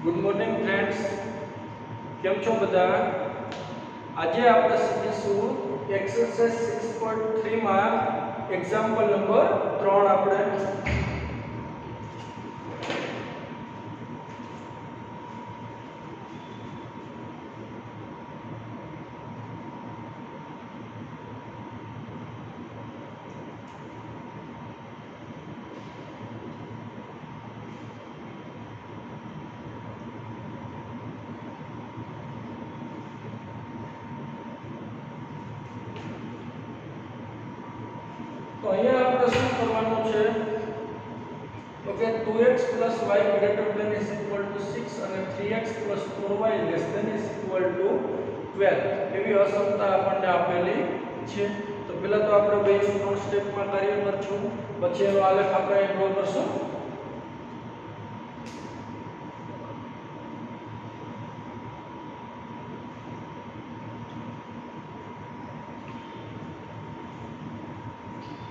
Good morning friends, केम छो बधा। आज આપણે શીખીશું એક્સરસાઇઝ 6.3 માં એક્ઝામ્પલ નંબર 3 આપણે तो અહીંયા આપણે શું કરવાનું છે તો કે 2x y greater than is equal to 6 અને 3x 4y less than is equal to 12 એવી અસમતા આપણને આપેલી છે। તો પહેલા તો આપણે બે ત્રણ સ્ટેપમાં કાર્ય કરશું, પછી એનો આલેખ આપણે ડ્રો કરશું।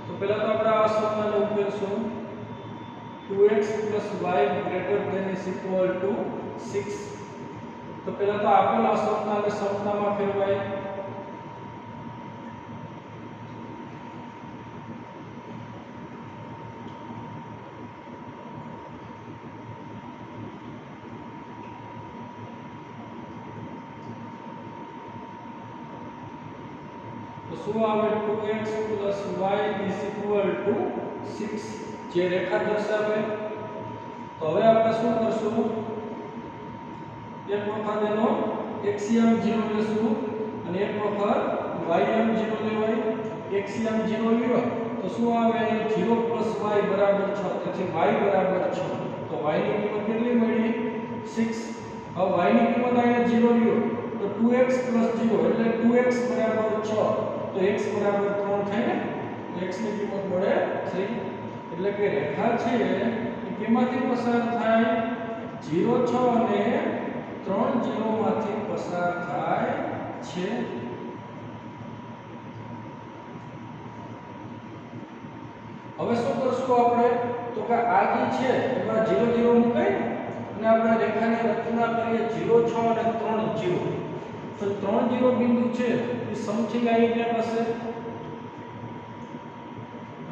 तो पहला तो આપણે આ સૂત્રને ઉકેલશું 2x y greater than is equal to 6। તો પહેલા તો આપેલ આ સૂત્રને સમતામાં ફેરવાય तो શું આવે 2x y is equal to 6 જે રેખા દર્શાવે। તો હવે આપણે શું કરશું, એક વખત એનો xm 0 લેશું અને એક વખત ym 0 લેવાય। xm 0 લ્યો તો શું આવે 0 y બરાબર 6, તેથી y બરાબર 6। તો y ની કિંમત કેટલી મળી 6। હવે y ની કિંમત અહીંયા 0 લ્યો તો 2x 0 એટલે 2x બરાબર 6, तो x बराबर 3 થાય ને, x ની કિંમત મળે 3। એટલે કે રેખા છે એ કેમાંથી પસાર થાય 0 6 અને 3 0 માંથી પસાર થાય છે। હવે શું કરશું આપણે તો કે આ જે છે એમાં 0 0 મુકાય અને આપણે રેખાની રચના કરીએ 0 6 અને 3 0। तो 3 0 बिंदु છે એ સમથિંગ અહીં ક્યાં હશે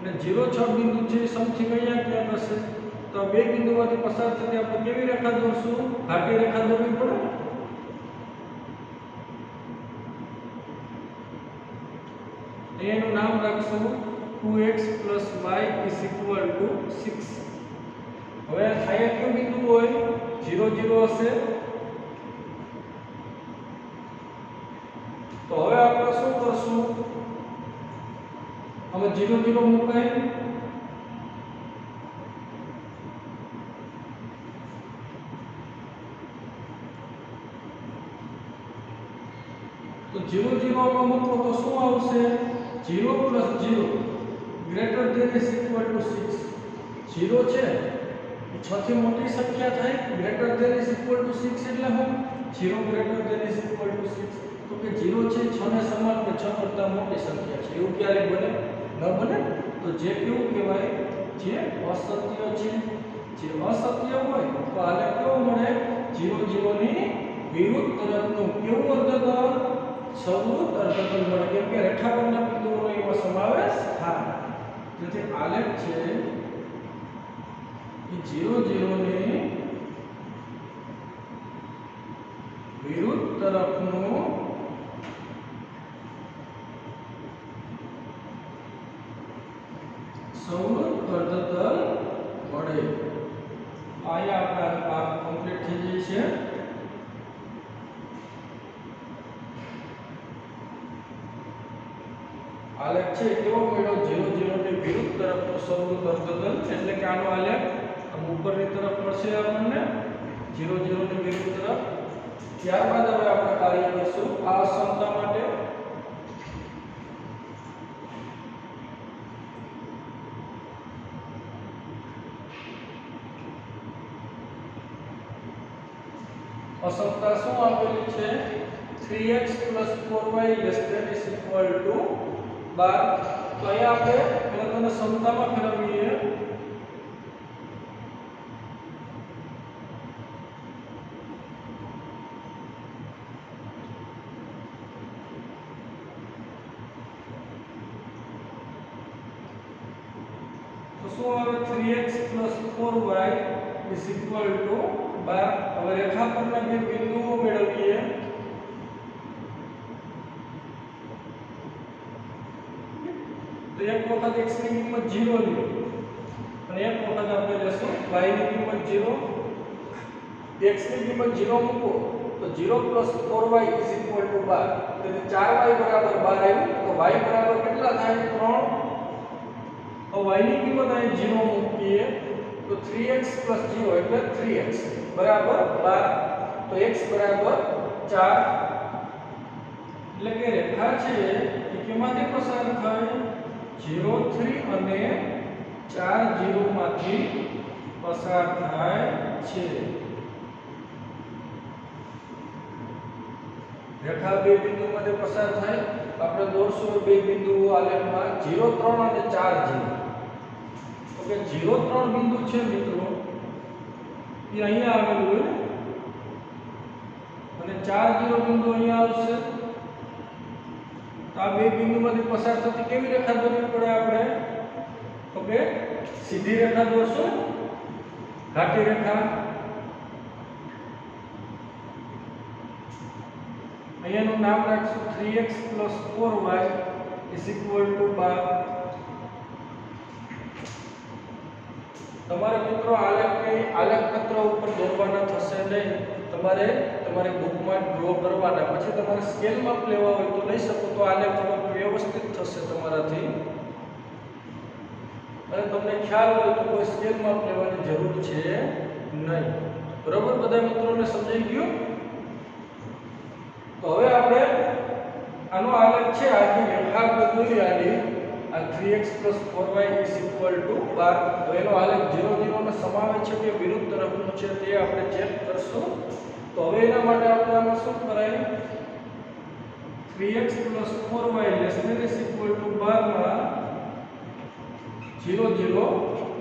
અને 0 6 બિંદુ છે એ સમથિંગ અહીંયા ક્યાં હશે। તો બે બિંદુઓમાંથી પસાર થતી આપણે કેવી રેખા દોરશું, ઘાટી રેખા દોરવી પડે। એનું નામ રાખશું 2x y is equal to 6। હવે અહીંયા કયો બિંદુ હોય 0 0 હશે। तो હવે આપણે શું કરશું, હવે 0 0 મુકાય તો 0 0 માં મૂકો તો શું આવશે 0 0 greater than is equal to 6। 0 છે એ 6 થી મોટી સંખ્યા થાય, greater than is equal to 6 એટલે હું 0 greater than is equal to 6 तो कि 0 છે 6 ને સમાન કે 6 કરતા મોટી સંખ્યા છે એવું ક્યારે બને ન બને। તો જે કેવું કહેવાય જે અસત્ય છે, જે અસત્ય હોય તો આને કેવો મળે 0 0 ની વિરુદ્ધ તરફનું કેવું અર્ધગોળ સવૃત્ત અર્ધગોળ મળે, કેમ કે રેખા પરના બિંદુઓનો એમાં સમાવેશ થાય। તેથી આલેખ છે એ 0 0 ની વિરુદ્ધ તરફનું સવૃત્ત અર્ધતલ મળે। અહીંયા આપણા કામ કમ્પ્લીટ થઈ જાય છે। આલેખ છે કેવો મળ્યો 0 0 ની વિરુદ્ધ તરફનો સવૃત્ત અર્ધતલ, એટલે કે આનો આલેખ ઉપરની તરફ મળશે આપણને 0 0 ની વિરુદ્ધ તરફ। ત્યારબાદ હવે આપણે કાર્ય કરશું આ અસમતા માટે। અસમતા શું આપેલી છે 3x 4y less than is equal to 12। તો અહીંયા આપણે પહેલા તેને સમતામાં ફેરવીએ। 0 શું આવે 3x + 4y = 12. હવે રેખા પરના બે બિંદુઓ મેળવીએ. તો એક વખત x ની કિંમત 0 લ્યો અને એક વખત આપણે લેશું y ની કિંમત 0. x ની કિંમત 0 મૂકો તો 0 + 4y = 12. તેથી 4y = 12 આવ્યું. તો y બરાબર કેટલા થાય? 3. તો y ની કિંમત અહીં 0 મૂકીએ તો 3x + 0 એટલે 3x બરાબર 12. તો x બરાબર 4. એટલે કે રેખા છે એ કેમાંથી પસાર થાય? 0 3 અને 4 0 માંથી પસાર થાય છે. રેખા બે બિંદુમાંથી પસાર થાય. આપણે દોરશું બે બિંદુઓ આલેખમાં 0 3 અને 4 0. તો કે 0 3 બિંદુ છે મિત્રો એ અહીંયા આવેલું હોય અને 4 0 બિંદુ અહીંયા આવશે. આ બે બિંદુમાંથી પસાર થતી કેવી રેખા દોરવી પડે આપણે? તો કે સીધી રેખા દોરશું, ઘાટી રેખા. અહીંયાનું નામ રાખશું 3x + 4y = 12. તમારે મિત્રો આલેખપત્ર ઉપર દોરવાના થશે નહીં. તમારે તમારી બુકમાં ડ્રો કરવાના. પછી તમારે સ્કેલ માપ લેવા હોય તો લઈ શકો. તો આલેખ થોડો વ્યવસ્થિત થશે તમારાથી અને તમને ખ્યાલ હોય તો કોઈ સ્કેલ માપ લેવાની જરૂર છે નહીં. બરોબર? બધા મિત્રોને સમજાઈ ગયું? તો હવે આપણે આનો આલેખ છે આખી રેખા દોરી આલી આ 3x + 4y = 12. તો એનો આલેખ 0 0 ને સમાવે છે કે વિરુદ્ધ તરફનો છે તે આપણે ચેક કરશું. તો હવે એના માટે આપણે આમાં શું કરાય? 3x + 4y ≤ 12 માં 0 0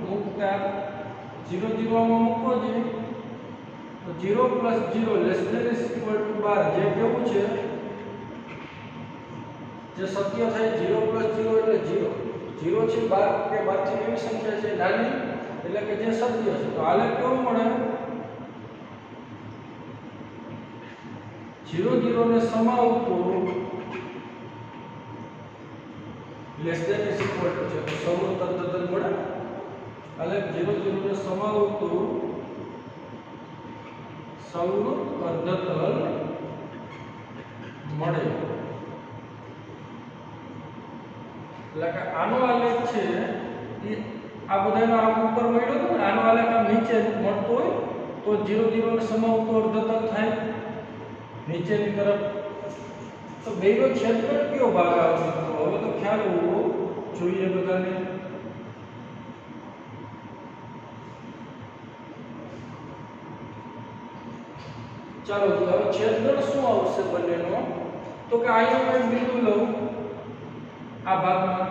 મૂકતા 0 0 માં મૂકો છે તો 0 + 0 ≤ 12 જે કેવું છે? જે સત્ય થાય 0 + 0 એટલે 0. 0 છે 12 કે 12 થી કેવી સંખ્યા છે? નાની. એટલે કે જે સત્ય છે. તો આલેખ કેવો મળે? 0 0 ને સમાવતું ≤ છે. તો સૌનું તદ્દન મળે. આલેખ 0 0 ને સમાવતું સૌનું તદ્દન મળે. એટલે કે આનો આલેખ છે એ આ બધાનો આમ ઉપર મળ્યો તો ને આનો આલેખ આમ નીચે મળતો હોય તો 0 0 ને સમાવતો અર્ધતલ થાય નીચેની તરફ. તો બેનો છેદખંડ કયો ભાગ આવે? તો હવે તો ખ્યાલ હોવો જોઈએ બધાને. ચાલો હવે છેદખંડ શું આવશે બંનેનો? તો કે અહીંયા મેં બિંદુ લઉં આ ભાગમાં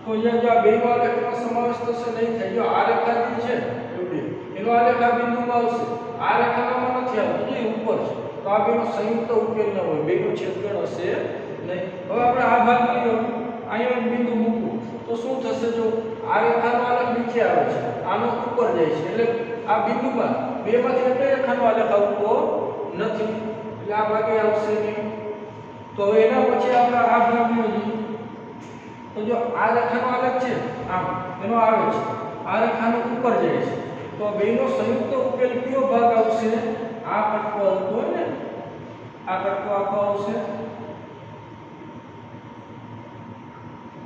તો અહીંયા જો આ બેનો આલેખમાં સમાવેશ થશે નહીં થાય. જો આ રેખા જે છે એવડી એનો આલેખ આ બિંદુમાં આવશે. આ રેખામાં નથી આવતો, જે ઉપર છે. તો આ બેનો સંયુક્ત ઉકેલ ન હોય, બેનો છેદખંડ હશે નહીં. હવે આપણે આ ભાગ લઈએ, અહીંયા બિંદુ મૂકવું તો શું થશે? જો આ રેખાનો આલેખ નીચે આવે છે, આનો ઉપર જાય છે. એટલે આ બિંદુમાં બેમાંથી એક રેખાનો આલેખ આવતો નથી. એટલે આ ભાગે આવશે નહીં. તો હવે એના પછી આપણે આ ભાગમાં જઈએ તો જો આ રેખાનો આલેખ છે આમ એનો આવે છે, આ રેખાનો ઉપર જાય છે. તો બેનો સંયુક્ત ઉકેલ કયો ભાગ આવશે? આ કટકો આવતો હોય ને, આ કટકો આખો આવશે.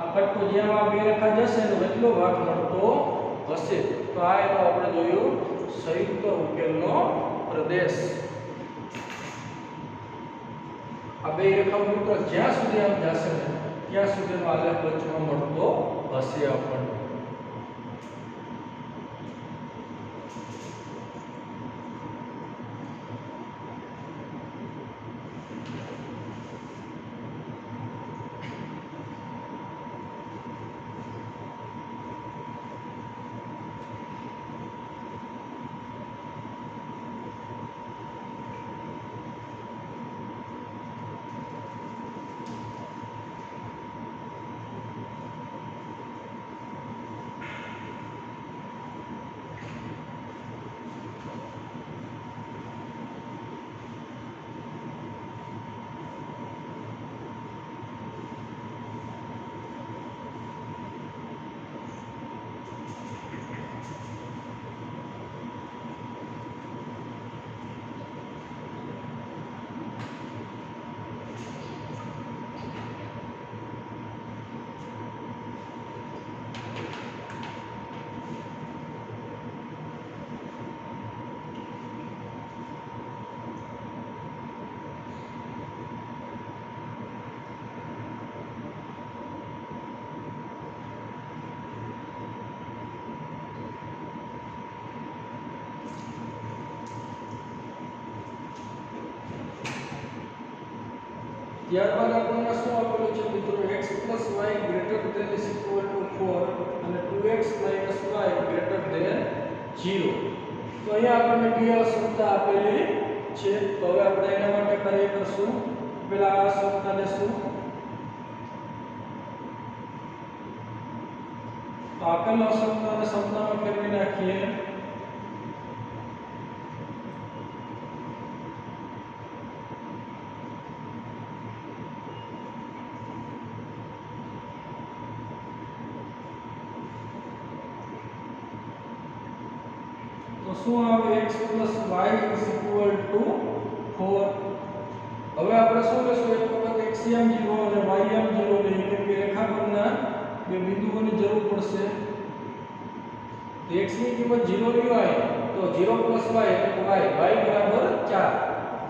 આ કટકો જેમ આ બે રેખા જશે તો એટલો ભાગ મળતો હશે. તો આ એનો આપણે જોયું સંયુક્ત ઉકેલનો પ્રદેશ. આ બે રેખાઓ મિત્રો જ્યાં સુધી આમ જશે ને ત્યાં સુધીનો આલેખ વચમાં મળતો હશે આપણને. ત્યારબાદ આપણને શું આપેલું છે મિત્રો x + y greater than is equal to 4 અને 2x - y greater than 0. તો અહીંયા આપણને બે અસમતા આપેલી છે. તો હવે આપણે એના માટે કાર્ય કરશું. પહેલા આ અસમતા લેશું. તો આપેલ અસમતાને સમતામાં ફેરવી નાખીએ. તો શું આવે x + y = 4. હવે આપણે શું લેશું? એક વખત x0 અને y0 લઈએ કેમ કે રેખા પરના બે બિંદુઓની જરૂર પડશે. તો x ની કિંમત 0 ની હોય તો 0 + y એટલે y બરાબર 4.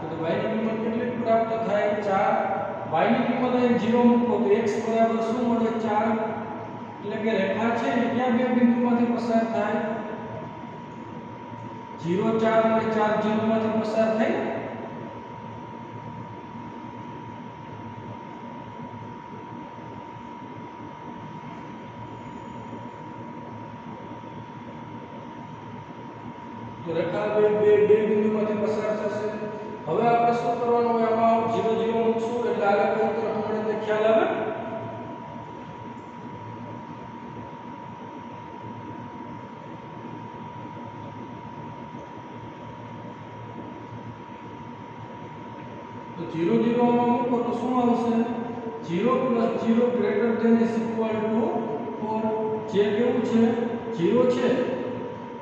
તો y ની કિંમત કેટલી પ્રાપ્ત થાય? 4. y ની કિંમત અહીં 0 મૂકો તો x બરાબર શું મળે? 4. એટલે કે રેખા છે ને ક્યાં બે બિંદુમાંથી પસાર થાય? 0 4 અને 4 0 માંથી પસાર થાય. તો રેખા બે બિંદુમાંથી પસાર થશે. હવે આપણે શું કરવાનું હોય? આમાં 0 0 મૂકશું એટલે આગળ કઈ તરફ મળે તે ખ્યાલ આવે. તો 0 0 આમાં મૂકો તો શું આવશે? 0 + 0 greater than is equal to 4. જે કેવું છે? 0 છે.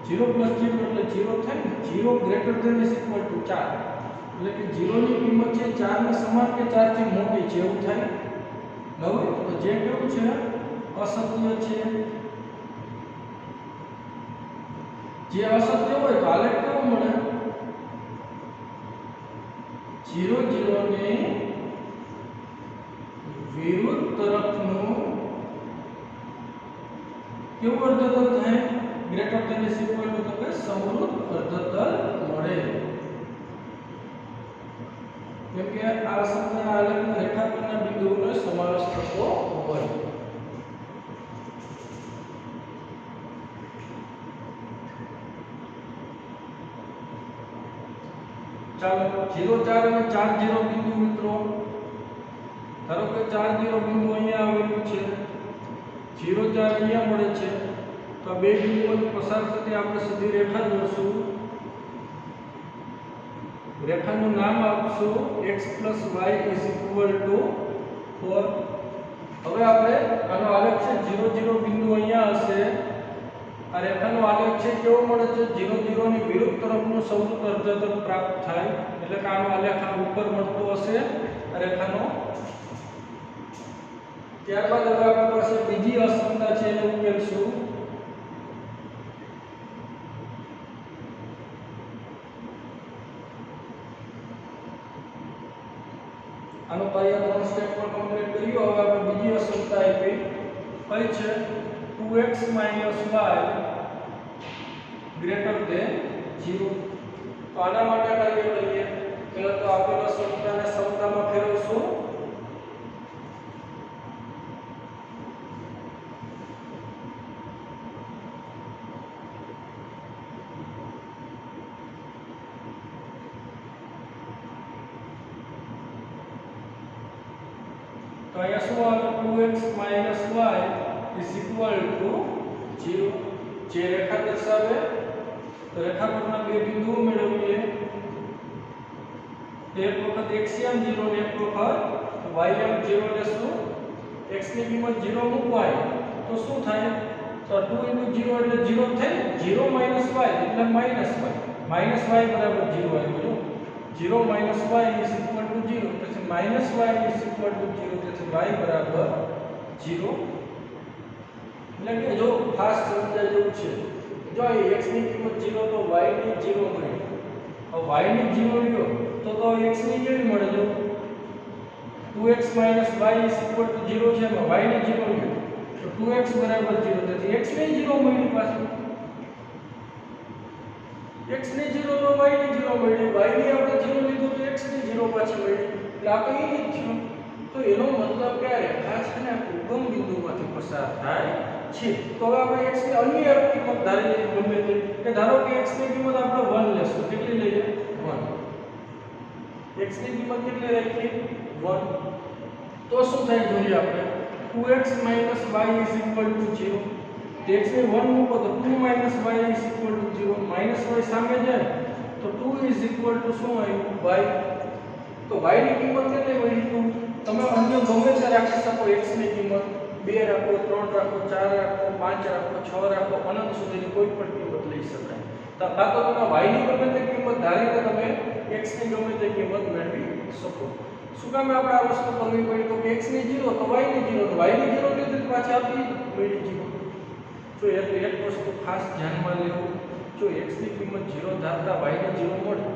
0 + 0 એટલે 0 થાય ને. 0 greater than is equal to 4. એટલે કે 0 ની કિંમત છે 4 ને સમાન કે 4 થી મોટી છે એવું થાય. બરાબર? તો જે કેવું છે? અસત્ય છે. જે અસત્ય હોય તો આલેખ કેવો મળે? 0 0 ની વિરુદ્ધ તરફનું કેવું અર્ધતલ થાય? Greater than is equal to તો કે સમરૂપ અર્ધતલ મળે. કેમ કે આ સમતલના આલેખમાં રેખા પરના બિંદુઓનો સમાવેશ થતો હોય. ચાલો 0 4 અને 4 0 બિંદુ મિત્રો. ધારો કે 4 0 બિંદુ અહીંયા આવેલું છે. 0 4 અહીંયા મળે છે. તો બે બિંદુઓથી પસાર થતી આપણે સીધી રેખા દોરશું. રેખાનું નામ આપશું x + y = 4. હવે આપણે આનો આલેખ છે 0 0 બિંદુ અહીંયા હશે. આ રેખાનો આલેખ છે કેવો મળે છે? 0 0 ની વિરુદ્ધ તરફનું સમરૂપ અર્ધતલ પ્રાપ્ત થાય. એટલે કે આનો આલેખ આ ઉપર મળતો હશે આ રેખાનો. ત્યારબાદ હવે આપણી પાસે બીજી અસમતા છે એને ઉકેલશું. આનો પાયા 3 સ્ટેપ પર કમ્પ્લીટ કર્યું. હવે આપણે બીજી અસમતા આપી કઈ છે? 2x - y greater than 0. તો આના માટે કાર્ય કરીએ. પહેલા તો આપેલ અસમતાને સમતામાં ફેરવશું. તો અહીંયા શું આવે? 2x - y = 0. જે રેખા દર્શાવે તો રેખા પરના બે બિંદુઓ મેળવીએ. એક વખત x0 ને એક વખત y0 લેશું. x ની કિંમત 0 મૂકવાય તો શું થાય? તો 2 * 0 એટલે 0 થાય. 0 - y એટલે -y. -y બરાબર 0 આવ્યું. 0 - y = 0. તેથી -y = 0. તેથી y બરાબર 0. એટલે એટલે કે જો ખાસ સમજાય જેવું છે, જો અહીં x ની કિંમત 0 તો y ની 0 મળી, હવે y ની 0 લ્યો તો x ની કેવી મળે? જો 2x - y = 0 છે, એમાં y ની 0 લ્યો તો 2x = 0, તેથી x ની 0 મળી પાછું, x ની 0 તો y ની 0 મળી, y ની આપણે 0 લીધું તો x ની 0 પાછી મળી, એટલે આ તો એ જ થયું. તો એનો મતલબ કે આ રેખા છે ને ઉગમ બિંદુમાંથી પસાર થાય છે. તો હવે આપણે x ની અન્ય એક કિંમત ધારી લઈએ, ગમે તે, કે ધારો કે x ની કિંમત આપણે 1 લેશું. કેટલી લઈએ? 1. x ની કિંમત કેટલી રાખી? 1. તો શું થાય જોઈએ આપણે? 2x - y = 0. x ને 1 મૂકો તો 2 - y = 0. -y સામે જાય તો 2 શું આવ્યું? y. તો y ની કિંમત કેટલી મળી? 2. તમે અન્ય ગમે તે રાખી શકો. x ની કિંમત 2 રાખો, 3 રાખો, 4 રાખો, 5 રાખો, 6 રાખો, અનંત સુધીની કોઈ પણ કિંમત લઈ શકાય. કાં તો તમે y ની ગમે તે કિંમત ધારીને તમે x ની ગમે તે કિંમત મેળવી શકો. શું કામ આપણે આ વસ્તુ કરવી પડી? તો કે x ની 0 તો y ની 0, તો y ની 0 લીધી તો પાછી આપી મળી 0. તો એટલે એક વસ્તુ ખાસ ધ્યાનમાં લેવું, જો x ની કિંમત 0 ધારતા y ની 0 મળે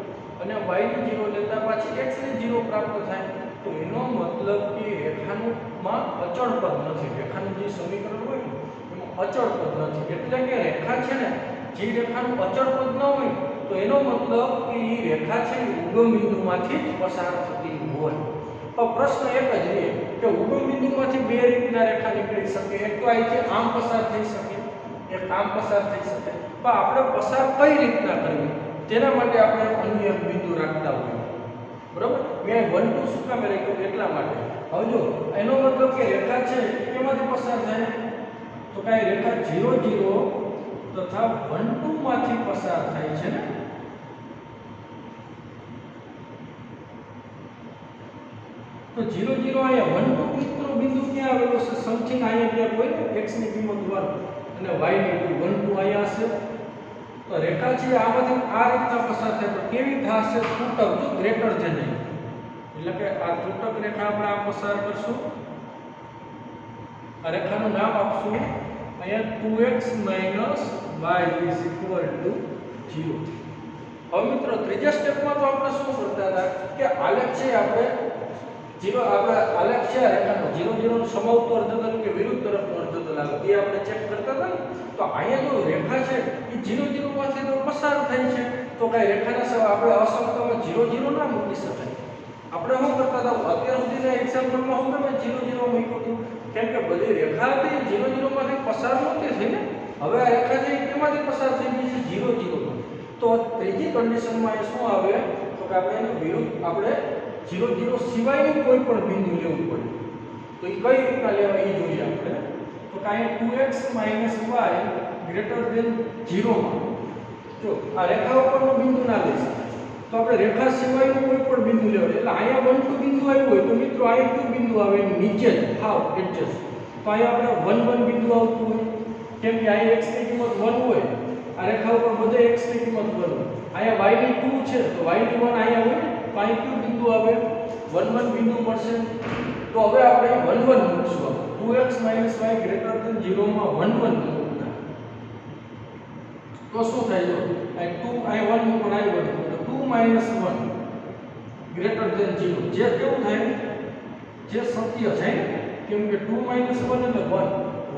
અને y ની 0 લેતા પાછી x ની 0 પ્રાપ્ત થાય, તો એનો મતલબ કે રેખાનું માં અચળ પદ નથી. રેખાનું જે સમીકરણ હોય ને એમાં અચળ પદ નથી. એટલે કે રેખા છે ને, જે રેખાનું અચળ પદ ન હોય તો એનો મતલબ કે એ રેખા છે એ ઉગમ બિંદુમાંથી જ પસાર થતી હોય. તો પ્રશ્ન એક જ રહે કે ઉગમ બિંદુમાંથી બે રીતના રેખા નીકળી શકે. એક તો અહીંથી આમ પસાર થઈ શકે, એક આમ પસાર થઈ શકે. પણ આપણે પસાર કઈ રીતના કરવી તેના માટે આપણે અન્ય એક બિંદુ રાખતા હોઈએ. બરોબર? મેં 1 2 શું કામ રાખ્યું? એટલા માટે. હવે જો એનો મતલબ કે રેખા છે કેમાંથી પસાર થાય? તો કાંઈ રેખા 0 0 તથા 1 2 માંથી પસાર થાય છે ને. તો 0 0 અહીંયા 1 2 નો બિંદુ ક્યાં આવેલો છે? સમથિંગ અહીંયા ક્યાં હોય ને, x ની કિંમત 1 અને y ની 2, 1 2 અહીંયા હશે. તો રેખા છે આમાંથી આ રીતના પસાર થાય તો કેવી થશે? ત્રુટક, જો ગ્રેટર ધેન. એટલે કે આ ત્રુટક રેખા આપણે આ પસાર કરશું. આ રેખાનું નામ આપશું અહીંયા 2x - y = 0. હવે મિત્રો ત્રીજા સ્ટેપમાં તો આપણે શું કરતા હતા કે આલેખ છે આપણે 0 આપણે આલેખ છે રેખાનો 0 0 નું સમાવતું અર્ધતલ કે વિરુદ્ધ તરફનું અર્ધતલ આવે એ આપણે ચેક કરતા હતા ને. તો અહીંયા જો રેખા છે એ 0 0 માંથી તો પસાર થાય છે, તો કઈ રેખાના આપણે અસમતામાં 0 0 ના મૂકી શકાય. આપણે શું કરતા હતા અત્યાર સુધીના એક્ઝામ્પલમાં હું તમે 0 0 મૂક્યું હતું, કેમ કે બધી રેખા હતી 0 0 માંથી પસાર નહોતી થઈ ને. હવે આ રેખા છે કેમાંથી પસાર થઈ ગઈ છે? 0 0 માં. તો ત્રીજી કન્ડિશનમાં એ શું આવે તો કે આપણે એનું વિરુદ્ધ આપણે 0 0 સિવાયનું કોઈ પણ બિંદુ લેવું પડે. તો એ કઈ રીતના લેવા એ જોઈએ આપણે. તો કાંઈ 2x - y > 0 માં જો આ રેખા ઉપરનો બિંદુ ના લઈ શકાય, તો આપણે રેખા સિવાયનું કોઈ પણ બિંદુ લેવું. એટલે અહીંયા 1 2 બિંદુ આવ્યું હોય તો મિત્રો અહીંયા કયું બિંદુ આવે? નીચે જ હાવ એડજસ્ટ. તો અહીંયા આપણે 1 1 બિંદુ આવતું હોય, કેમ કે અહીંયા x ની કિંમત 1 હોય, આ રેખા ઉપર બધે x ની કિંમત 1 હોય. અહીંયા y ની 2 છે તો y ની 1 અહીંયા હોય, તો અહીં કયું બિંદુ આવે? 1 1 બિંદુ મળશે. તો હવે આપણે 1 1 મૂકશું. 2x - y > 0 માં 1 1 મૂકતા તો શું થાય? જો અહીં 2 અહીં 1 મૂકો, અહીં 1 મૂકો, 2 - 1 > 0 જે કેવું થાય? જે સત્ય છે, કેમ કે 2 - 1 એટલે 1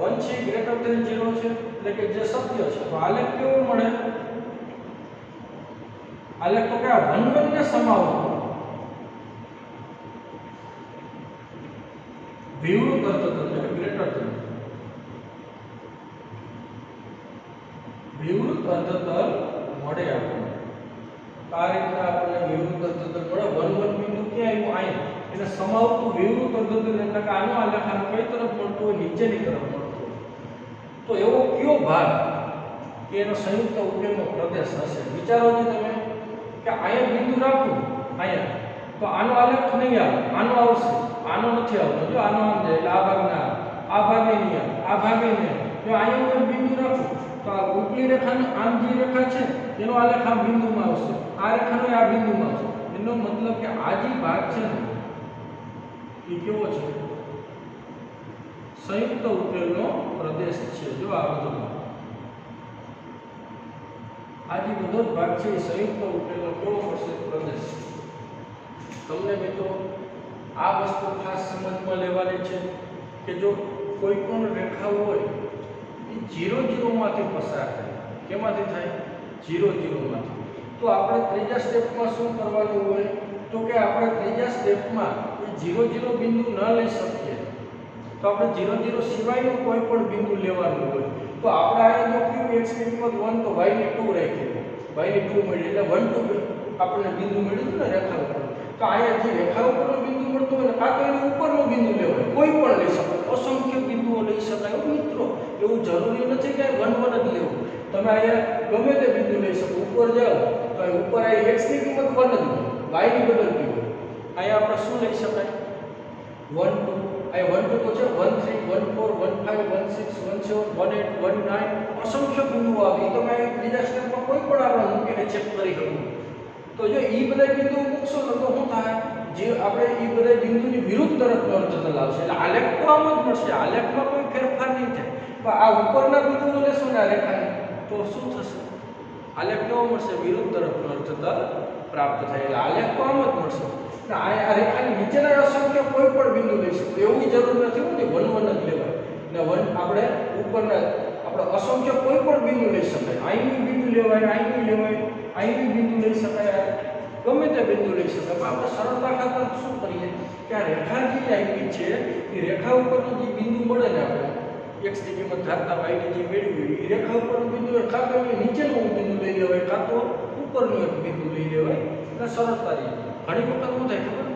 1 છે ગ્રેટર ધેન 0 છે, એટલે કે જે સત્ય છે. તો આલેખ કેવો મળે? આલેખ તો કે આ 1 1 ને સમાવતો વિવૃત અર્ધતલ એટલે ગ્રેટર ધેન વિવૃત અર્ધતલ મળે આપણને. આ રીતના આપણને વિવૃત અર્ધતલ મળે. 1 1 બિંદુ ક્યાં આવ્યું? અહીંયા. એને સમાવતું વિવૃત અર્ધતલ એટલે કે આનો આલેખ આનો કઈ તરફ મળતો હોય? નીચેની તરફ મળતો હોય. તો એવો કયો ભાગ કે એનો સંયુક્ત ઉકેલનો પ્રદેશ હશે? વિચારો ને તમે કે અહીંયા બિંદુ રાખું અહીંયા, તો આનો આલેખ નહીં આવે, આનો આવશે, આનો નથી આવતો. જો આનો આમ જાય એટલે આ ભાગ ના આવે, આ ભાગે નહીં આવે, આ ભાગે નહીં આવે. જો અહીંયા હું બિંદુ રાખું તો આ ઉપલી રેખાની આમ જે રેખા છે એનો આલેખ આ બિંદુમાં આવશે, આ રેખાનો આ બિંદુમાં આવશે. એનો મતલબ કે આ જે ભાગ છે ને એ કેવો છે? સંયુક્ત ઉકેલનો પ્રદેશ છે। જો આ બધો આ જે બધો જ ભાગ છે એ સંયુક્ત ઉકેલનો કેવો મળશે પ્રદેશ। તમને મિત્રો આ વસ્તુ ખાસ સમજમાં લેવાની છે કે જો કોઈ પણ રેખા હોય એ 0 0 માંથી પસાર થાય। કેમાંથી થાય? 0 0 માંથી। તો આપણે ત્રીજા સ્ટેપમાં શું કરવાનું હોય તો કે આપણે ત્રીજા સ્ટેપમાં એ 0 0 બિંદુ ન લઈ શકીએ તો આપણે 0 0 સિવાયનું કોઈ પણ બિંદુ લેવાનું હોય। તો આપણે અહીંયા જો q x ની કિંમત 1 તો y ની 2 રાખી, y ની 2 મળી એટલે 1 2 આપણને બિંદુ મળ્યું હતું ને રેખા ઉપર। તો અહીંયા જે રેખા ઉપરનો બિંદુ મળતો હોય ને કાં તો એની ઉપરનો બિંદુ લેવાય, કોઈ પણ લઈ શકાય, અસંખ્ય બિંદુઓ લઈ શકાય મિત્રો। એવું જરૂરી નથી કે 1 1 જ લેવું, તમે અહીંયા ગમે તે બિંદુ લઈ શકો। ઉપર જાઓ તો ઉપર આ x ની કિંમત 1 જ હોય, y ની બદલતી હોય। અહીંયા આપણે શું લઈ શકાય? 1 2 આ 1 2 તો છે 1 3 1 4 1 5 1 6 1 7 1 8 1 9 અસંખ્ય બિંદુઓ આવી। તમે આ ત્રીજા સ્ટેપમાં કોઈ પણ આપણે મૂકીને ચેક કરી શકો। તો જો ઈ બધા બિંદુઓ મૂકશો તો શું થાય? જે આપણે ઈ બધા બિંદુની વિરુદ્ધ તરફનો અર્થઘટન આવશે એટલે આલેખ તો આમ જ મળશે, આલેખમાં કોઈ ફેરફાર નહીં થાય। પણ આ ઉપરના બિંદુઓ લેશો ને આ રેખાને તો શું થશે? આલેખ કેવો મળશે? વિરુદ્ધ તરફનો અર્થઘટન પ્રાપ્ત થાય એટલે આલેખ તો આમ જ મળશે। આ રેખાની નીચેના અસંખ્ય કોઈ પણ બિંદુ લઈ શકો, એવું જરૂર નથી કે 1 1 જ લેવાય ને 1 આપણે ઉપરના આપણે અસંખ્ય કોઈ પણ બિંદુ લઈ શકાય। અહીંનું બિંદુ લેવાય, અહીંનું લેવાય, અહીંનું બિંદુ લઈ શકાય, ગમે તે બિંદુ લઈ શકાય। પણ આપણે સરળતા ખાતર શું કરીએ કે આ રેખા જે આપી છે એ રેખા ઉપરનું જે બિંદુ મળે ને આપણે x ની કિંમત ધારતા y ની જે મેળવી એ રેખા ઉપરનું બિંદુ કાં તો એની નીચેનું બિંદુ લઈ લેવાય કાં તો ઉપરનું એક બિંદુ લઈ લેવાય એટલે સરળતા રહે। ઘણી વખત શું થાય ખબર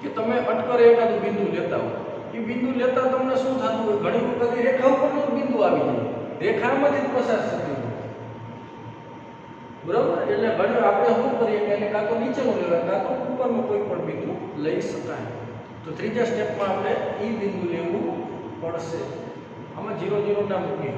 કે તમે અટકરે એકાદું બિંદુ લેતા હો, એ બિંદુ લેતા તમને શું થતું હોય ઘણી વખત એ રેખા ઉપરનું બિંદુ આવી જાય, રેખામાંથી જ પસાર થતું હોય, બરાબર? એટલે ઘણી આપણે શું કરીએ કે એને કાં તો નીચેનું લેવાય કાં તો ઉપરનું કોઈ પણ બિંદુ લઈ શકાય। તો ત્રીજા સ્ટેપમાં આપણે એ બિંદુ લેવું પડશે। આમાં 0 0 ના મૂકીએ।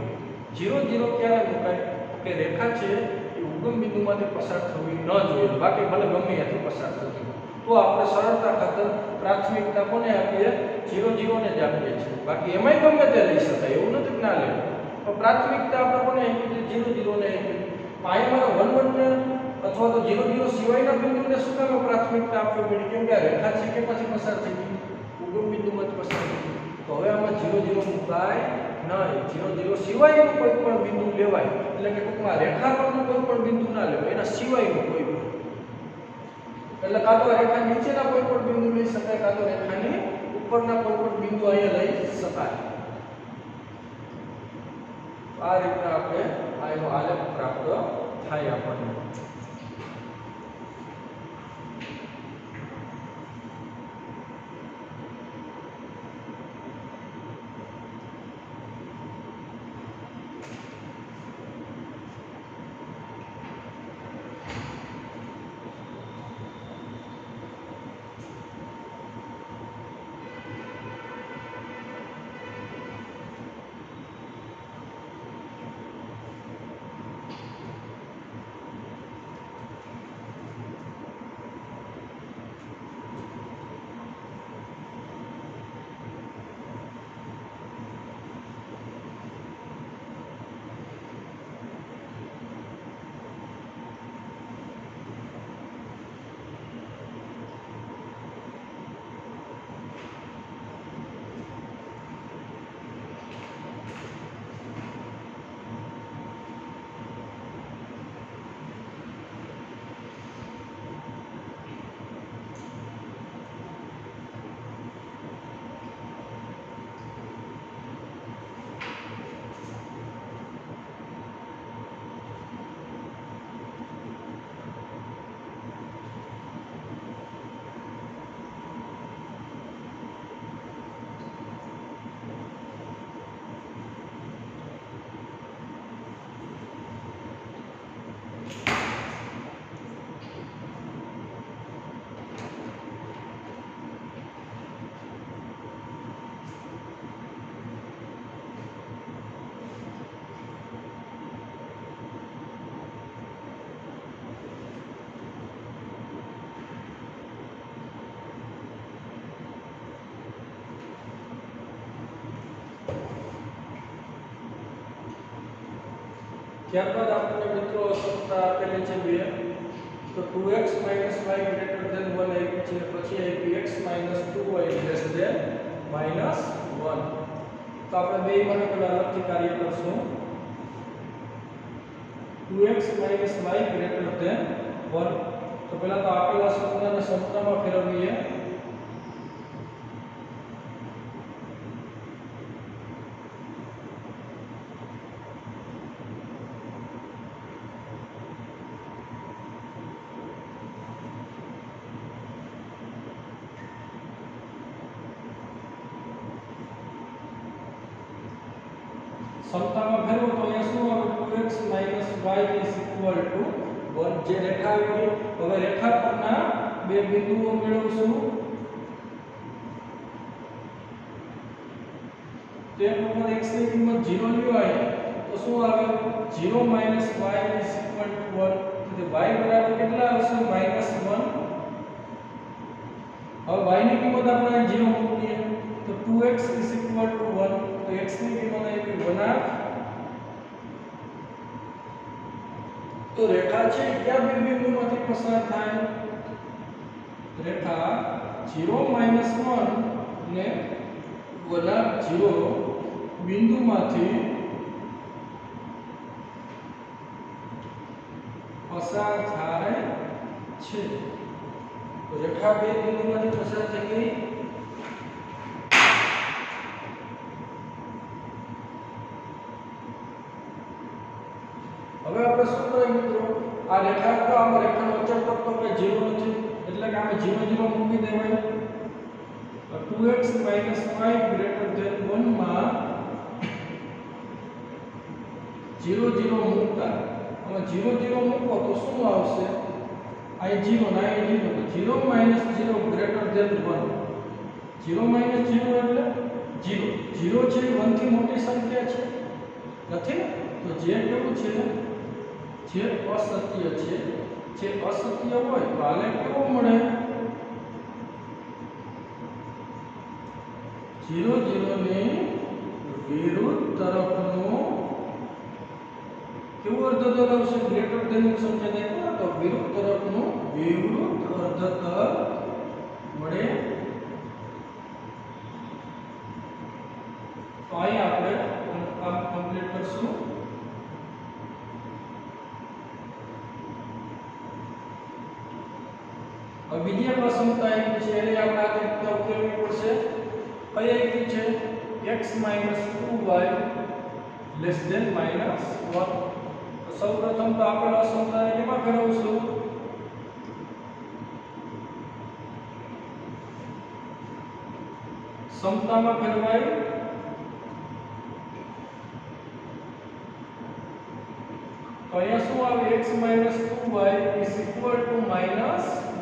0 0 ક્યારે મુકાય કે રેખા છે એ ઉગમ બિંદુમાંથી પસાર થવી ન જોઈએ, બાકી ભલે ગમે ત્યાંથી પસાર થતી હોય તો આપણે સરળતા ખાતર પ્રાથમિકતા કોને આપીએ? 0 0 ને જ આપીએ છીએ। બાકી એમાંય ગમે તે લઈ શકાય, એવું નથી ના લેવું, પણ પ્રાથમિકતા આપણે કોને આપી? 0 0 ને આપી। પાયામાં 1 1 ને અથવા તો 0 0 સિવાયના બિંદુને શું કામ પ્રાથમિકતા આપવી પડી? કેમ કે આ રેખા છે કે પછી પસાર થઈ ગઈ? ઉગમ બિંદુમાંથી પસાર થઈ ગઈ। તો હવે આમાં 0 0 મુકાય નહીં, 0 0 સિવાયનું કોઈ પણ બિંદુ લેવાય, એટલે કે ટૂંકમાં રેખા પરનું કોઈ પણ બિંદુ ના લેવાય, એના સિવાયનું કોઈ પણ, એટલે કાં તો રેખા નીચેના કોઈ પણ બિંદુ લઈ શકાય કાં તો રેખાની ઉપરના કોઈ પણ બિંદુ અહીંયા લઈ શકાય। આ રીતે આપણે આનો આલેખ પ્રાપ્ત થાય આપણને। ત્યારબાદ આપણને મિત્રો અસમતા આપેલી છે બે, તો 2x - y > 1 આપી છે, પછી આપી x - 2y - 1. તો આપણે બે માટે પહેલા અલગથી કાર્ય કરશું. 2x - y > 1. તો પહેલા તો આપેલા સૂત્રને સમતામાં ફેરવીએ. સમતામાં ફેરવો તો અહીંયા શું આવે? 2x - y = 1. જે રેખા આવી, હવે રેખા પરના બે બિંદુઓ મેળવશું. તો એક વખત x ની કિંમત 0 લ્યો આય તો શું આવે? 0 - y = 1. તો y બરાબર કેટલા આવશે? -1. હવે y ની કિંમત આપણે 0 મૂકીએ તો 2x = 1. તો x ની કિંમત આવી 1/2. તો રેખા છે કયા બે બિંદુમાંથી પસાર થાય? રેખા 0 - 1 ને 1/0 બિંદુમાંથી પસાર થાય છે. તો રેખા બે બિંદુમાંથી પસાર થઈ ગઈ. હવે આપણે શું કરીએ મિત્રો? આ રેખા તો આમાં રેખાનો અચળ તત્વ કે 0 નથી, એટલે કે આપણે 0 0 મૂકી દેવાય. 2x - y > 1 માં 0 0 મૂકતા, હવે 0 0 મૂકો તો શું આવશે? અહીં 0 ના અહીં 0, તો 0 - 0 > 1. 0 - 0 એટલે 0. 0 છે 1 થી મોટી સંખ્યા છે નથી ને? તો જે કેવું છે? જે અસત્ય છે. જે અસત્ય હોય તો આલેખ કેવો મળે? 0 0 ની વિરુદ્ધ તરફનું કેવું અર્ધતલ આવશે? ગ્રેટર ધેન ની સંખ્યા દેખો તો વિરુદ્ધ તરફનું વિવૃત અર્ધતલ મળે. તો અહીં આપણે કામ કમ્પ્લીટ કરશું. હવે બીજી એક અસમતા આવી છે, એટલે આપણે આ રીતે ઉકેલવી પડશે. કઈ આવી છે? x - 2y <-1. તો સૌપ્રથમ તો આપણે અસમતાને કેમાં ફેરવશું? સમતામાં ફેરવાય. તો અહીંયા શું આવે? x - 2y =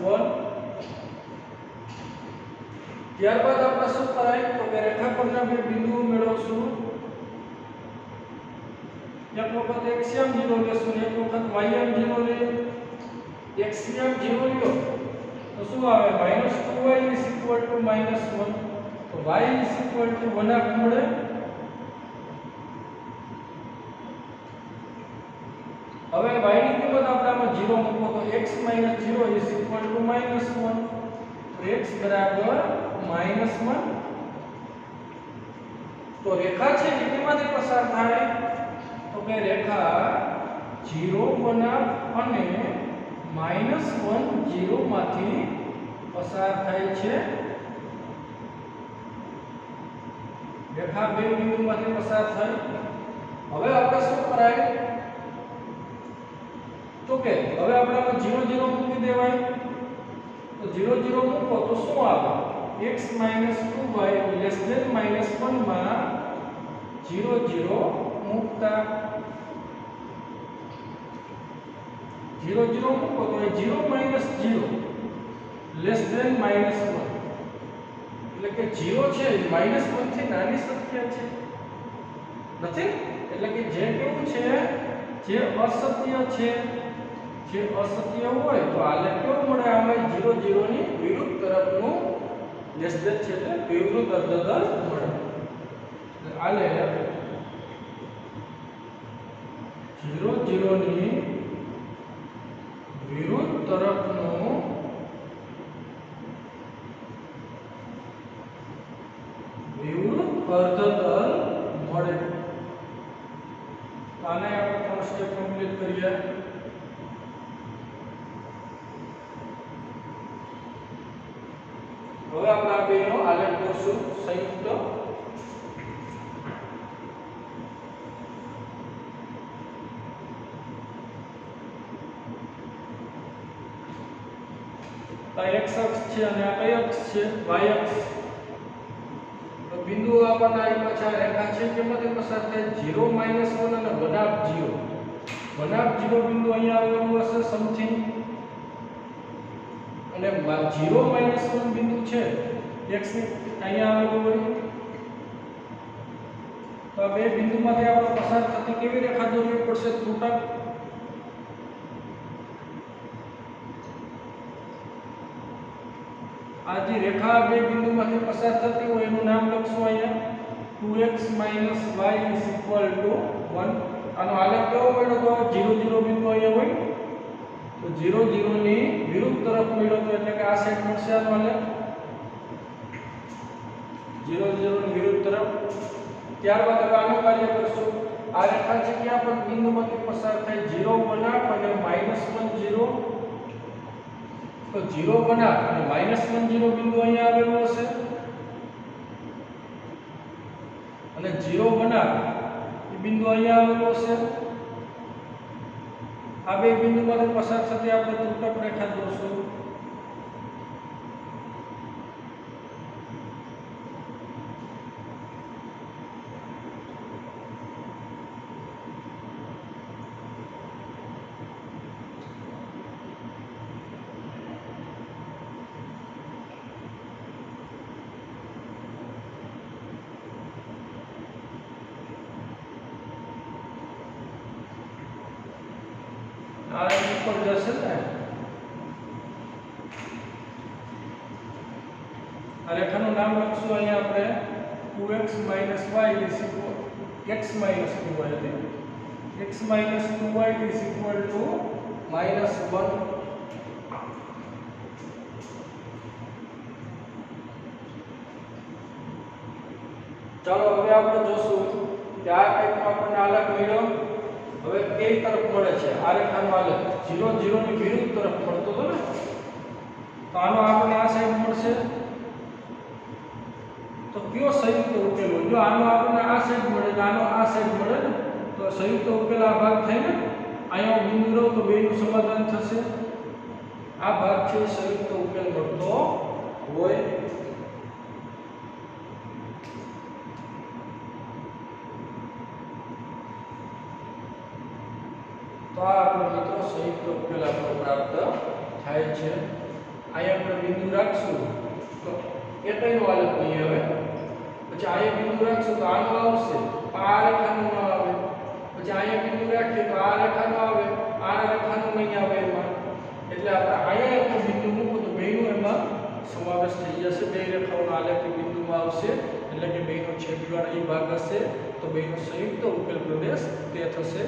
-1. ત્યારબાદ આપણે શું કરાય? તો કે રેખા પરના બે બિંદુઓ મેળવશું. એક વખત xm 0 લેશું, એક વખત ym 0 લઈએ. xm 0 લ્યો તો શું આવે? -2y = -1. તો y = 1/2 મળે. હવે y ની કિંમત આપણે આમાં 0 મૂકો તો x - 0 = -1. તો x બરાબર -1. તો રેખા છે એ કેમાંથી પસાર થાય? તો કે રેખા 0 1/2 અને -1 0 માંથી પસાર થાય છે. રેખા બે બિંદુમાંથી પસાર થાય. હવે આપણે શું કરાય? તો કે હવે આપણે 0 0 મૂકી દેવાય. તો 0 0 મૂકો તો શું આવે? x - 2y <-1 માં 0 0 મૂકતા 0 0 મૂકો તો 0 - 0 <-1. એટલે કે 0 છે એ -1 થી નાની સંખ્યા છે નથી? એટલે કે જે કેવું છે? જે અસત્ય છે. જે અસત્ય હોય તો આલેખ કેવો મળે? આમાં 0 0 ની વિરુદ્ધ તરફનું નિશ્ચિત છે એટલે વિવૃત અર્ધતલ મળે. આલેખ 0 0 ની વિરુદ્ધ તરફનું વિવૃત અર્ધતલ મળે. આને આપણે 3 સ્ટેપ કમ્પ્લીટ કરીએ. હવે આપણે આ બેનો આલેખ દોરશું સંયુક્ત. આ x અક્ષ છે અને આ કઈ અક્ષ છે? y અક્ષ. તો બિંદુ આપણને આપ્યા છે, રેખા છે કેમાંથી પસાર થાય? 0 -1 અને 1/0. 1/0 બિંદુ અહીંયા આવેલું હશે સમથિંગ, અને 0 - 1 બિંદુ છે x ની અહીંયા આવેલું હોય. તો આ બે બિંદુમાંથી આપણે પસાર થતી કેવી રેખા દોરવી પડશે? ત્રુટક. આ જે રેખા બે બિંદુમાંથી પસાર થતી હોય એનું નામ લખશું અહીંયા 2x - y = 1. આનો આલેખ કેવો મળ્યો? તો 0 0 બિંદુ અહીંયા હોય તો 0 0 ની વિરુદ્ધ તરફ મળ્યો તો એટલે કે આ સાઈડ મળશે આનો આલેખ 0 0 ની વિરુદ્ધ તરફ. ત્યારબાદ હવે આનું કાર્ય કરશું. આ રેખા છે ક્યાં પણ બિંદુમાંથી પસાર થાય? 0 બનાવ અને -1 0. તો 0 બનાવ અને -1 0 બિંદુ અહીંયા આવેલું હશે, અને 0 બનાવ એ બિંદુ અહીંયા આવેલું હશે. આ બે બિંદુમાંથી પસાર થતી આપણે ત્રુટક રેખા દોરશું. આ ઉપર જશે ને આ રેખાનું નામ લખશું અહીંયા આપણે 2x - y = x - 2y x - 2y = -1. ચાલો હવે આપણે જોશું કે આ ટાઈપનો આપણને આલેખ મળ્યો. હવે કઈ તરફ મળે છે? આ રેખાનો આલેખ 0 0 ની વિરુદ્ધ તરફ મળતો હતો ને, તો આનો આપણને આ સાઈડ મળશે. તો કયો સંયુક્ત ઉકેલ હોય? જો આનો આપણને આ સાઈડ મળે ને આનો આ સાઈડ મળે ને, તો સંયુક્ત ઉકેલ આ ભાગ થાય ને. અહીંયા બિંદુ રહો તો બેનું સમાધાન થશે. આ ભાગ છે સંયુક્ત ઉકેલ મળતો હોય. તો આ આપણો મિત્રો સંયુક્ત ઉકેલ આપણો પ્રાપ્ત થાય છે. અહીંયા આપણે બિંદુ રાખશું તો એ કઈનો આલેખ નહીં આવે. પછી અહીંયા બિંદુ રાખશું તો આનો આવશે, આ રેખાનો ન આવે. પછી અહીંયા બિંદુ રાખીએ તો આ રેખાનો આવે, આ રેખાનો નહીં આવે એમાં. એટલે આપણે અહીંયા એક બિંદુ મૂકું તો બેનું એમાં સમાવેશ થઈ જશે. બે રેખાઓનો આલેખ બિંદુમાં આવશે એટલે કે બેનો છેદવાળો એ ભાગ હશે. તો બેનો સંયુક્ત ઉકેલ પ્રદેશ તે થશે.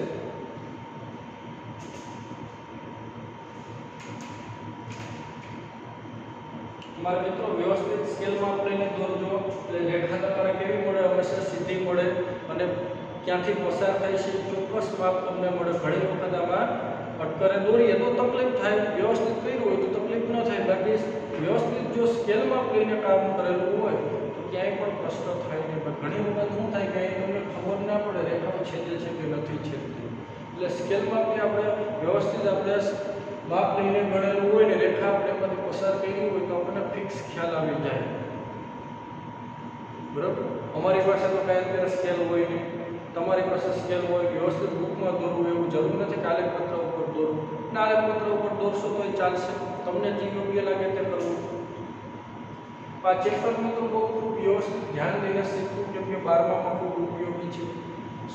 મારા મિત્રો વ્યવસ્થિત સ્કેલમાં લઈને દોરજો એટલે રેખા તમારે કેવી મળે? હંમેશા સીધી મળે અને ક્યાંથી પસાર થાય છે ચોક્કસ માપ તમને મળે. ઘણી વખત આમાં અટકરે દોરીએ તો તકલીફ થાય, વ્યવસ્થિત કર્યું હોય તો તકલીફ ન થાય. બાકી વ્યવસ્થિત જો સ્કેલમાં લઈને કામ કરેલું હોય તો ક્યાંય પણ પ્રશ્ન થાય નહીં. પણ ઘણી વખત શું થાય કે તમને ખબર ના પડે રેખાઓ છેદે છે કે નથી છેદતી. એટલે સ્કેલમાં બી આપણે વ્યવસ્થિત આપણે માપ લઈને ગણેલું હોય ને રેખા આપણે એમાંથી પસાર કરી હોય તો આપણને ફિક્સ ખ્યાલ આવી જાય. બરાબર? અમારી પાસે તો કાંઈ અત્યારે સ્કેલ હોય નહીં, તમારી પાસે સ્કેલ હોય, વ્યવસ્થિત બુકમાં દોરવું એવું જરૂર નથી કે આલેખપત્ર ઉપર દોરવું. અને આલેખપત્ર ઉપર દોરશો તો ચાલશે, તમને જે યોગ્ય લાગે તે કરવું. આ ચેપ્ટર મિત્રો બહુ વ્યવસ્થિત ધ્યાન દઈને શીખવું, કેમ કે 12માં ખૂબ ઉપયોગી છે.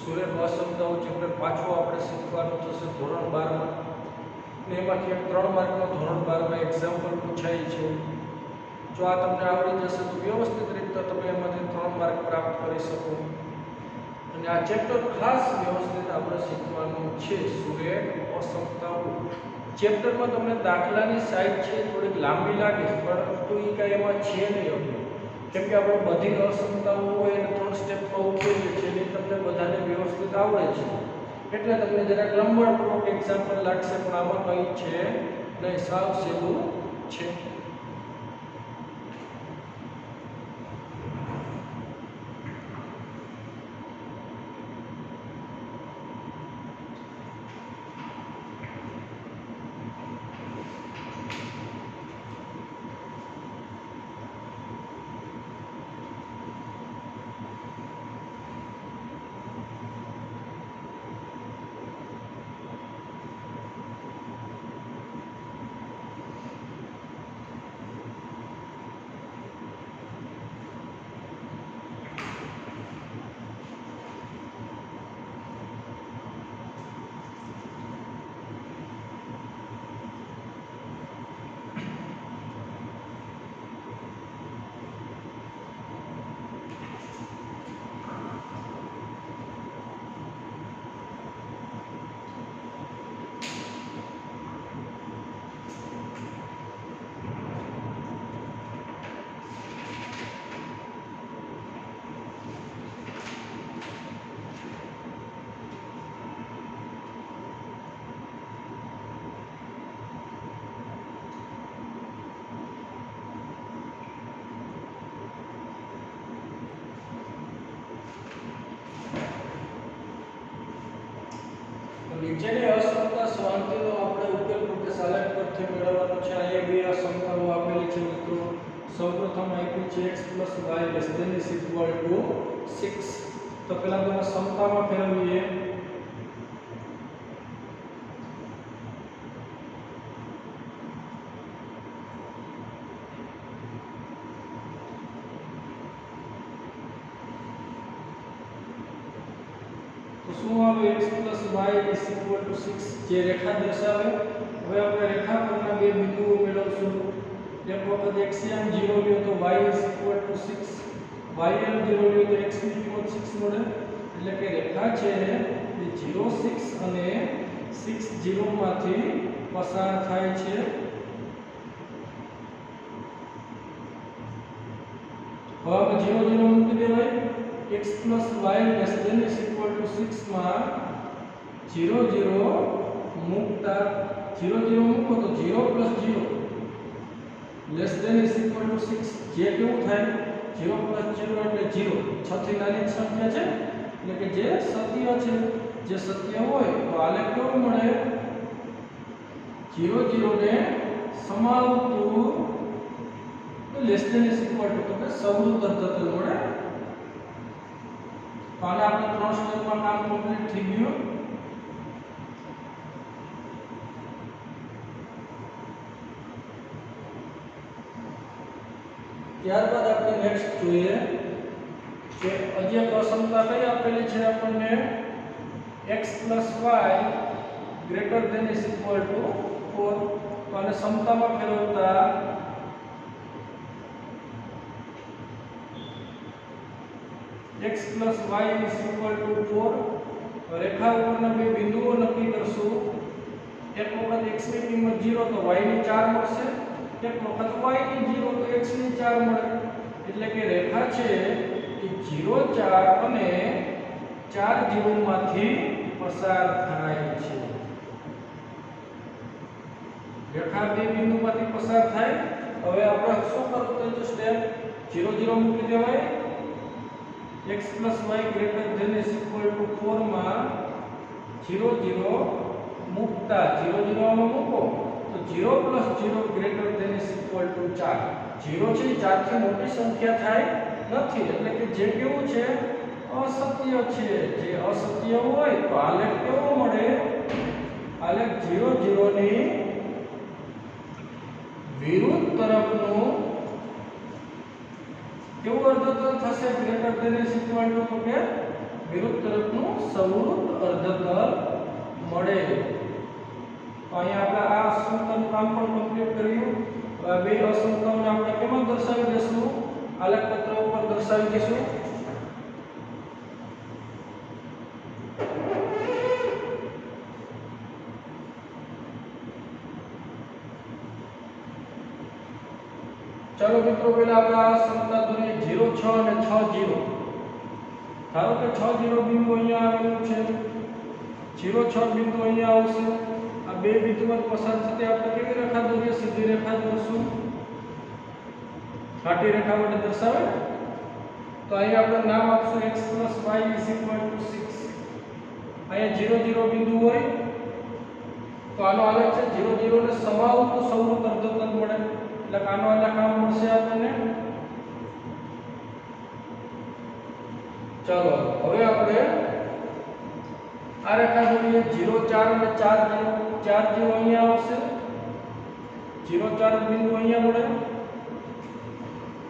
સુરેખ અસમતાઓ ચેપ્ટર પાછો આપણે શીખવાનું થશે ધોરણ 12માં. ને એમાંથી એક 3 માર્કનો ધોરણ 12માં એક્ઝામ્પલ પૂછાય છે. જો આ તમને આવડી જશે તો વ્યવસ્થિત રીતે તમે એમાંથી 3 માર્ક પ્રાપ્ત કરી શકો. અને આ ચેપ્ટર ખાસ વ્યવસ્થિત આપણે શીખવાનું છે સુરેખ અસમતાઓ. ચેપ્ટરમાં તમને દાખલાની સાઈઝ છે થોડીક લાંબી લાગે પરંતુ એ કાંઈ એમાં છે નહીં આપણે, કેમ કે આપણે બધી અસમતાઓ હોય એને 3 સ્ટેપમાં ઉકેલીએ છીએ એટલે તમને બધાને વ્યવસ્થિત આવડે છે એટલે તમને જરાક લંબાણપૂર્વક એક્ઝામ્પલ લાગશે પણ આમાં કંઈ છે નહીં, સાવ સહેલું છે. નીચેની અસમતા શાંતિનો આપણે ઉકેલ રૂપે સાલેક પરથી મેળવવાનો છે. અહીંયા બે અસમતાઓ આપેલી છે મિત્રો. સૌપ્રથમ આપ્યું છે x + y ≤ 6. તો પહેલા તો સમતામાં ફેરવીએ. તો શું આવે x + y = 6 જે રેખા દર્શાવે. હવે આપણે રેખા પરના બે બિંદુઓ મેળવશું. એક વખત x m 0 લ્યો તો y = 6, y m 0 લ્યો તો x ની કિંમત 6 મળે. એટલે કે રેખા છે એ 0 6 અને 6 0 માંથી પસાર થાય છે. હવે આપણે 0 0 મૂકી દેવાય. x + y ≤ 6 માં 0 0 મૂકતા 0 0 મૂકો તો 0 + 0 ≤ 6 જે કેવું થાય 0 + 0 એટલે 0. 6 થી નાની સંખ્યા છે એટલે કે જે સત્ય છે. જે સત્ય હોય તો આલેખ કેવો મળે 0 0 ને સમાવતું ≤ તો કે સવૃત અર્ધતલ મળે. તો આને આપણે 3 સ્ટેપમાં કામ કમ્પ્લીટ થઈ ગયું. ત્યારબાદ આપણે નેક્સ્ટ જોઈએ કે હજી એક અસમતા કઈ આપેલી છે આપણને x + y ≥ 4. તો આને સમતામાં ફેરવતા x + y = 4. રેખા ઉપરના બે બિંદુઓ નક્કી કરશું. એક વખત x ની કિંમત 0 તો y ની 4 મળશે. એક વખત y ની 0 તો x ની 4 મળે. એટલે કે રેખા છે એ 0 4 અને 4 0 માંથી પસાર થાય છે. રેખા બે બિંદુમાંથી પસાર થાય. હવે આપણે શું કરવું તો સ્ટેપ 0 0 મૂકી દેવાય. x + y ≥ 4 માં 0 0 મૂકતા 0 0 આમાં મૂકો તો 0 + 0 ≥ 4. 0 છે 4 થી મોટી સંખ્યા થાય નથી. એટલે કે જે કેવું છે અસત્ય છે. જે અસત્ય હોય તો આલેખ કેવો મળે આલેખ 0 0 ની વિરુદ્ધ તરફનું કેવું અર્ધતલ થશે ≥ તો કે વિરુદ્ધ તરફનું સવૃત અર્ધતલ મળે. તો અહીંયા આપણે આ અસમતાનું કામ પણ કમ્પ્લીટ કર્યું. બે અસમતાઓને આપણે કેમાં દર્શાવી દઈશું આલેખ પત્ર ઉપર દર્શાવી દઈશું. चलो मित्रों पहला આપણે આ સમીકરણ દોરીએ 0 6 અને 6 0 ધારો કે 6 0 બિંદુ અહીંયા આવેલું છે 0 6 બિંદુ અહીંયા આવશે આ બે બિંદુમાં પસાર થતી આપણે કેવી રેખા દોરીએ સીધી રેખા દોરશું ઘાટી રેખા વડે દર્શાવે તો અહીંયા આપણે નામ આપશું x y 6 અહીંયા 0 0 બિંદુ હોય તો આનો આલેખ છે 0 0 ને સમાવું તો સૌનું અર્ધતલ મળે એટલે આનો આલેખ આમ મળશે આપણને ચાલો હવે આપણે આ રેખા દોરીએ 0 4 અને 4 0 અહીંયા આવશે 0 4 બિંદુ અહીંયા મળે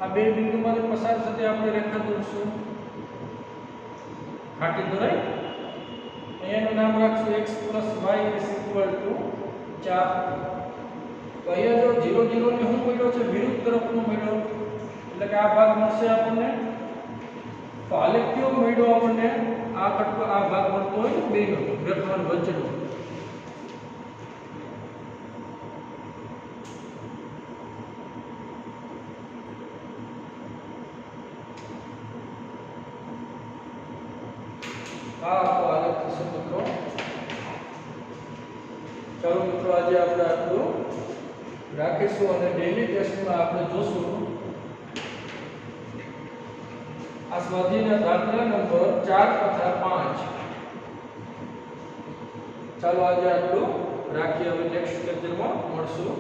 આ બે બિંદુમાંથી પસાર થતી આપણે રેખા દોરશું ઘાટી દોરાય અહીંયાનું નામ રાખશું x y 4 તો અહીંયા જો 0 0 ને શું મળ્યો છે વિરુદ્ધ તરફનો મળ્યો એટલે કે આ ભાગ મળશે આપણને તો આલેખ કયો મળ્યો આપણને આ કટકો આ ભાગ મળતો હોય બેનો રેખાઓની વચ્ચેનો તો આલેખ થશે મિત્રો ચાલો મિત્રો આજે આપણે આટલું રાખીશું અને ડેઈલી ટેસ્ટમાં આપણે જોશું આ સ્વાધ્યાયના દાખલા નંબર 4 તથા 5 ચાલો આજે આટલું રાખીએ હવે નેક્સ્ટ લેક્ચરમાં મળશું